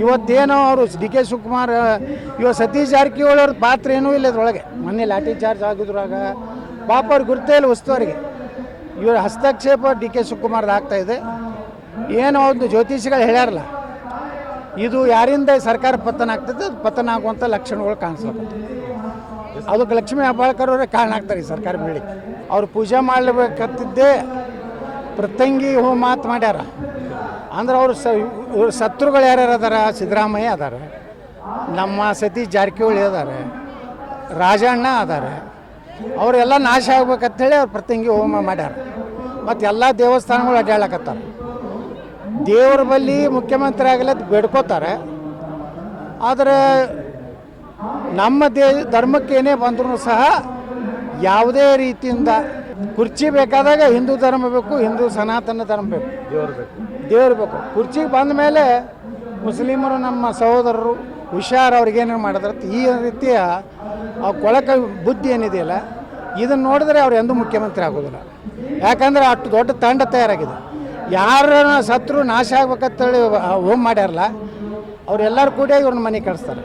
ಇವತ್ತೇನೋ ಅವರು D K Shivakumar Satish Jarkiholi ಅವ್ರ ಪಾತ್ರ ಏನೂ ಇಲ್ಲ ಇದ್ರೊಳಗೆ. ಮೊನ್ನೆ ಲಾಠಿ ಚಾರ್ಜ್ ಆಗಿದ್ರಾಗ ಪಾಪ ಅವ್ರಿಗೆ ಗುರ್ತೇ ಇಲ್ಲ ಉಸ್ತುವಾರಿಗೆ. ಇವ್ರ ಹಸ್ತಕ್ಷೇಪ ಡಿ ಕೆ ಶಿವಕುಮಾರ್ದು ಆಗ್ತಾಯಿದೆ. ಏನೋ ಒಂದು ಜ್ಯೋತಿಷಿಗಳು ಹೇಳ್ಯಾರಲ್ಲ, ಇದು ಯಾರಿಂದ ಸರ್ಕಾರ ಪತನ ಆಗ್ತದೆ, ಅದು ಪತನ ಆಗುವಂಥ ಲಕ್ಷಣಗಳು ಕಾಣಿಸ್ಲತ್ತವೆ. ಅದಕ್ಕೆ ಲಕ್ಷ್ಮೀ ಹೆಬ್ಬಾಳ್ಕರ್ ಅವರೇ ಕಾರಣ ಆಗ್ತಾರೆ ಈ ಸರ್ಕಾರ ಬೀಳಿ. ಅವ್ರು ಪೂಜೆ ಮಾಡಬೇಕಂತಿದ್ದೇ ಪ್ರತಂಗಿ ಹೋಮ ಅಂತ ಮಾಡ್ಯಾರ. ಅಂದ್ರೆ ಅವರು ಇವ್ರ ಶತ್ರುಗಳು ಯಾರ್ಯಾರು ಅದಾರ, ಸಿದ್ದರಾಮಯ್ಯ ಅದಾರೆ, ನಮ್ಮ ಸತೀಶ್ ಜಾರಕಿಹೊಳಿ ಅದಾರೆ, ರಾಜಣ್ಣ ಅದಾರೆ. ಅವರೆಲ್ಲ ನಾಶ ಆಗ್ಬೇಕಂತೇಳಿ ಅವ್ರು ಪ್ರತಂಗಿ ಹೋಮ ಮಾಡ್ಯಾರ. ಮತ್ತು ಎಲ್ಲ ದೇವಸ್ಥಾನಗಳು ಅಡ್ಡಾಡಕತ್ತಾರೆ. ದೇವ್ರ ಬಳಿ ಮುಖ್ಯಮಂತ್ರಿ ಆಗಲಿ ಬೇಡ್ಕೋತಾರೆ. ಆದರೆ ನಮ್ಮ ಧರ್ಮಕ್ಕೆ ಏನೇ ಬಂದರೂ ಸಹ ಯಾವುದೇ ರೀತಿಯಿಂದ ಕುರ್ಚಿ ಬೇಕಾದಾಗ ಹಿಂದೂ ಧರ್ಮ ಬೇಕು, ಹಿಂದೂ ಸನಾತನ ಧರ್ಮ ಬೇಕು, ದೇವ್ರು ಬೇಕು. ಕುರ್ಚಿಗೆ ಬಂದ ಮೇಲೆ ಮುಸ್ಲಿಮರು ನಮ್ಮ ಸಹೋದರರು ಹುಷಾರು, ಅವ್ರಿಗೇನೇನು ಮಾಡಿದ್ರೆ ಈ ರೀತಿಯ ಕೊಳಕ ಬುದ್ಧಿ ಏನಿದೆಯಲ್ಲ, ಇದನ್ನು ನೋಡಿದ್ರೆ ಅವ್ರು ಎಂದೂ ಮುಖ್ಯಮಂತ್ರಿ ಆಗೋದಿಲ್ಲ. ಯಾಕಂದರೆ ಅಷ್ಟು ದೊಡ್ಡ ತಂಡ ತಯಾರಾಗಿದೆ. ಯಾರನ್ನ ಸತ್ರು ನಾಶ ಆಗ್ಬೇಕಂತೇಳಿ ಹೋಮ್ ಮಾಡ್ಯಾರಲ್ಲ, ಅವರೆಲ್ಲರೂ ಕೂಡ ಇವ್ರನ್ನ ಮನೆ ಕಳಿಸ್ತಾರೆ.